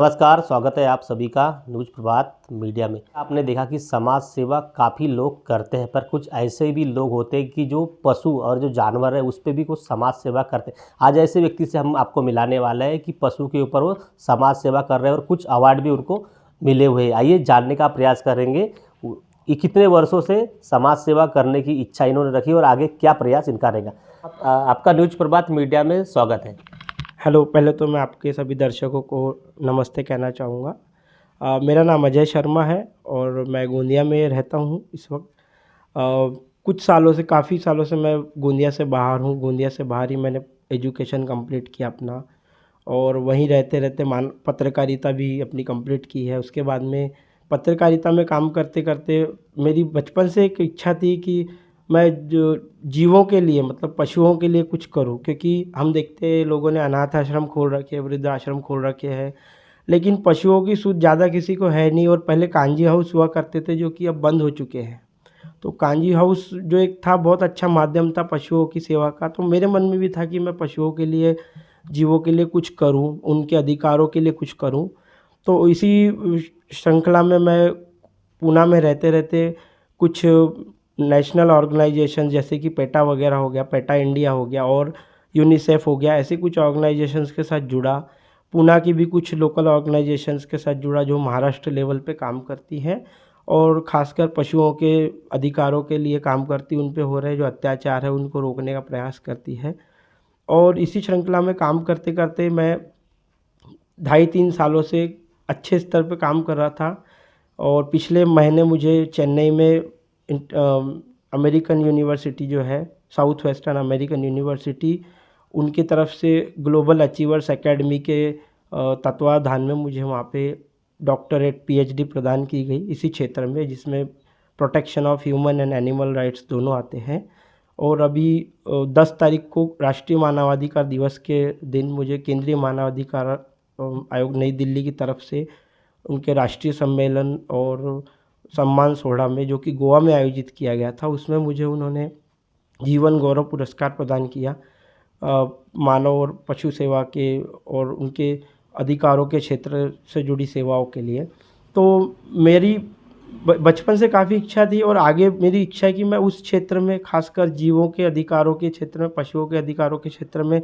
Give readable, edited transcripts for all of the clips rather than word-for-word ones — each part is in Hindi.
नमस्कार, स्वागत है आप सभी का न्यूज़ प्रभात मीडिया में। आपने देखा कि समाज सेवा काफ़ी लोग करते हैं, पर कुछ ऐसे भी लोग होते हैं कि जो पशु और जो जानवर है उस पे भी कुछ समाज सेवा करते हैं। आज ऐसे व्यक्ति से हम आपको मिलाने वाले हैं कि पशु के ऊपर वो समाज सेवा कर रहे हैं और कुछ अवार्ड भी उनको मिले हुए हैं। आइए जानने का प्रयास करेंगे ये कितने वर्षों से समाज सेवा करने की इच्छा इन्होंने रखी और आगे क्या प्रयास इनका रहेगा। आपका न्यूज़ प्रभात मीडिया में स्वागत है। हेलो, पहले तो मैं आपके सभी दर्शकों को नमस्ते कहना चाहूँगा। मेरा नाम अजय शर्मा है और मैं गोंदिया में रहता हूँ इस वक्त। कुछ सालों से काफ़ी सालों से मैं गोंदिया से बाहर हूँ। गोंदिया से बाहर ही मैंने एजुकेशन कंप्लीट किया अपना, और वहीं रहते रहते पत्रकारिता भी अपनी कंप्लीट की है। उसके बाद में पत्रकारिता में काम करते करते मेरी बचपन से एक इच्छा थी कि मैं जो जीवों के लिए मतलब पशुओं के लिए कुछ करूं, क्योंकि हम देखते हैं लोगों ने अनाथ आश्रम खोल रखे हैं, वृद्ध आश्रम खोल रखे हैं, लेकिन पशुओं की सूझ ज़्यादा किसी को है नहीं। और पहले कांजी हाउस हुआ करते थे जो कि अब बंद हो चुके हैं। तो कांजी हाउस जो एक था बहुत अच्छा माध्यम था पशुओं की सेवा का। तो मेरे मन में भी था कि मैं पशुओं के लिए, जीवों के लिए कुछ करूं, उनके अधिकारों के लिए कुछ करूं। तो इसी श्रृंखला में मैं पूना में रहते रहते कुछ नेशनल ऑर्गेनाइजेशन जैसे कि पेटा वगैरह हो गया, पेटा इंडिया हो गया और यूनिसेफ हो गया, ऐसे कुछ ऑर्गेनाइजेशंस के साथ जुड़ा। पूना की भी कुछ लोकल ऑर्गेनाइजेशंस के साथ जुड़ा जो महाराष्ट्र लेवल पे काम करती हैं और ख़ासकर पशुओं के अधिकारों के लिए काम करती, उन पे हो रहे जो अत्याचार है उनको रोकने का प्रयास करती है। और इसी श्रृंखला में काम करते करते मैं 2.5-3 सालों से अच्छे स्तर पे काम कर रहा था। और पिछले महीने मुझे चेन्नई में अमेरिकन यूनिवर्सिटी जो है, साउथ वेस्टर्न अमेरिकन यूनिवर्सिटी, उनकी तरफ से ग्लोबल अचीवर्स एकेडमी के तत्वाधान में मुझे वहाँ पे डॉक्टरेट पीएचडी प्रदान की गई इसी क्षेत्र में, जिसमें protection of human and animal rights दोनों आते हैं। और अभी 10 तारीख को राष्ट्रीय मानवाधिकार दिवस के दिन मुझे केंद्रीय मानवाधिकार आयोग नई दिल्ली की तरफ से उनके राष्ट्रीय सम्मेलन और सम्मान सोहरा में, जो कि गोवा में आयोजित किया गया था, उसमें मुझे उन्होंने जीवन गौरव पुरस्कार प्रदान किया मानव और पशु सेवा के और उनके अधिकारों के क्षेत्र से जुड़ी सेवाओं के लिए। तो मेरी बचपन से काफ़ी इच्छा थी और आगे मेरी इच्छा है कि मैं उस क्षेत्र में, खासकर जीवों के अधिकारों के क्षेत्र में, पशुओं के अधिकारों के क्षेत्र में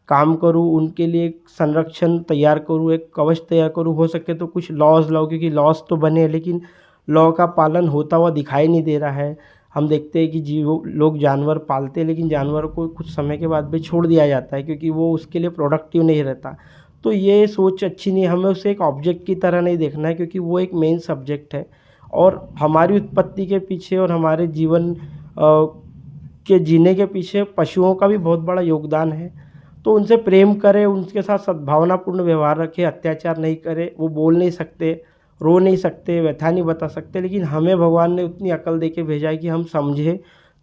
काम करूं, उनके लिए एक संरक्षण तैयार करूं, एक कवच तैयार करूं। हो सके तो कुछ लॉज लाऊं, क्योंकि लॉज तो बने लेकिन लॉ का पालन होता हुआ दिखाई नहीं दे रहा है। हम देखते हैं कि लोग जानवर पालते हैं लेकिन जानवर को कुछ समय के बाद भी छोड़ दिया जाता है, क्योंकि वो उसके लिए प्रोडक्टिव नहीं रहता। तो ये सोच अच्छी नहीं है। हमें उसे एक ऑब्जेक्ट की तरह नहीं देखना है, क्योंकि वो एक मेन सब्जेक्ट है और हमारी उत्पत्ति के पीछे और हमारे जीवन के जीने के पीछे पशुओं का भी बहुत बड़ा योगदान है। तो उनसे प्रेम करें, उनके साथ सद्भावनापूर्ण व्यवहार रखें, अत्याचार नहीं करें। वो बोल नहीं सकते, रो नहीं सकते, व्यथा नहीं बता सकते, लेकिन हमें भगवान ने उतनी अकल दे के भेजा है कि हम समझें,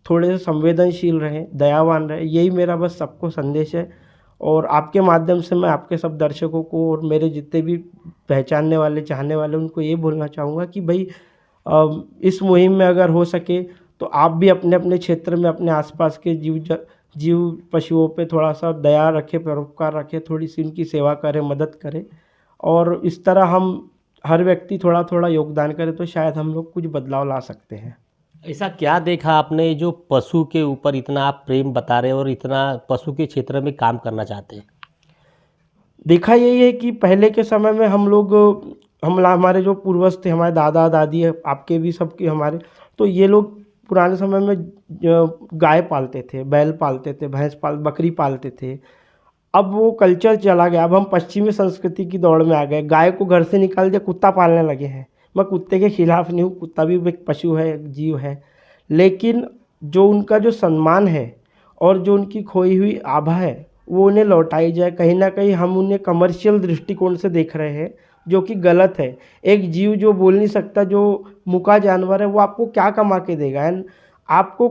थोड़े से संवेदनशील रहें, दयावान रहें। यही मेरा बस सबको संदेश है। और आपके माध्यम से मैं आपके सब दर्शकों को और मेरे जितने भी पहचानने वाले, चाहने वाले, उनको ये बोलना चाहूँगा कि भाई इस मुहिम में अगर हो सके तो आप भी अपने अपने क्षेत्र में अपने आसपास के जीव पशुओं पे थोड़ा सा दया रखें, परोपकार रखें, थोड़ी सी उनकी सेवा करें, मदद करें। और इस तरह हम हर व्यक्ति थोड़ा थोड़ा योगदान करे तो शायद हम लोग कुछ बदलाव ला सकते हैं। ऐसा क्या देखा आपने जो पशु के ऊपर इतना आप प्रेम बता रहे हैं और इतना पशु के क्षेत्र में काम करना चाहते हैं? देखा यही है कि पहले के समय में हमारे जो पूर्वज थे, हमारे दादा दादी है, आपके भी सबके हमारे, तो ये लोग पुराने समय में गाय पालते थे, बैल पालते थे, बकरी पालते थे। अब वो कल्चर चला गया। अब हम पश्चिमी संस्कृति की दौड़ में आ गए। गाय को घर से निकाल दिया, कुत्ता पालने लगे हैं। मैं कुत्ते के खिलाफ नहीं हूँ, कुत्ता भी एक पशु है, एक जीव है, लेकिन जो उनका जो सम्मान है और जो उनकी खोई हुई आभा है वो उन्हें लौटाई जाए। कहीं ना कहीं हम उन्हें कमर्शियल दृष्टिकोण से देख रहे हैं, जो कि गलत है। एक जीव जो बोल नहीं सकता, जो मुका जानवर है, वो आपको क्या कमा के देगा? एंड आपको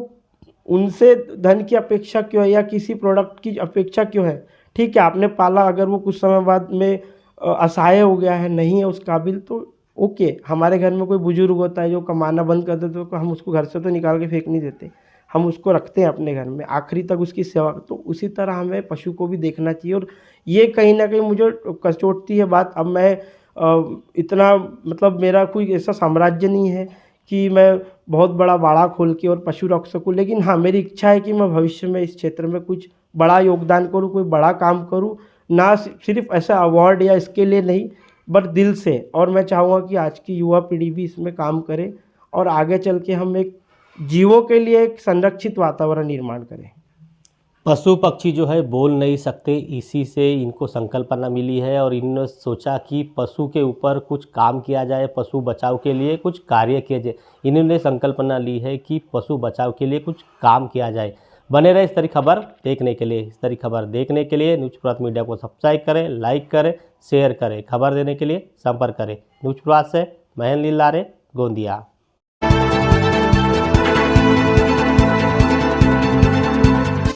उनसे धन की अपेक्षा क्यों है या किसी प्रोडक्ट की अपेक्षा क्यों है? ठीक है, आपने पाला, अगर वो कुछ समय बाद में असहाय हो गया है, नहीं है उस काबिल, तो ओके। हमारे घर में कोई बुजुर्ग होता है जो कमाना बंद कर देते, तो हम उसको घर से तो निकाल के फेंक नहीं देते, हम उसको रखते हैं अपने घर में, आखिरी तक उसकी सेवा। तो उसी तरह हमें पशु को भी देखना चाहिए। और ये कहीं ना कहीं मुझे कचोटती है बात। अब मैं इतना मतलब मेरा कोई ऐसा साम्राज्य नहीं है कि मैं बहुत बड़ा बाड़ा खोल के और पशु रख सकूँ, लेकिन हाँ, मेरी इच्छा है कि मैं भविष्य में इस क्षेत्र में कुछ बड़ा योगदान करूँ, कोई बड़ा काम करूँ। ना सिर्फ ऐसा अवार्ड या इसके लिए नहीं, बट दिल से। और मैं चाहूँगा कि आज की युवा पीढ़ी भी इसमें काम करे और आगे चल के हम एक जीवों के लिए एक संरक्षित वातावरण निर्माण करें। पशु पक्षी जो है बोल नहीं सकते, इसी से इनको संकल्पना मिली है और इन्होंने सोचा कि पशु के ऊपर कुछ काम किया जाए, पशु बचाव के लिए कुछ कार्य किया जाए। इन्होंने संकल्पना ली है कि पशु बचाव के लिए कुछ काम किया जाए। बने रहे इस तरह खबर देखने के लिए। इस तरह खबर देखने के लिए न्यूज़ प्रभात मीडिया को सब्सक्राइब करें, लाइक करें, शेयर करें। खबर देने के लिए संपर्क करें। न्यूज़ प्रभात से महेंद्र लारे, गोंदिया।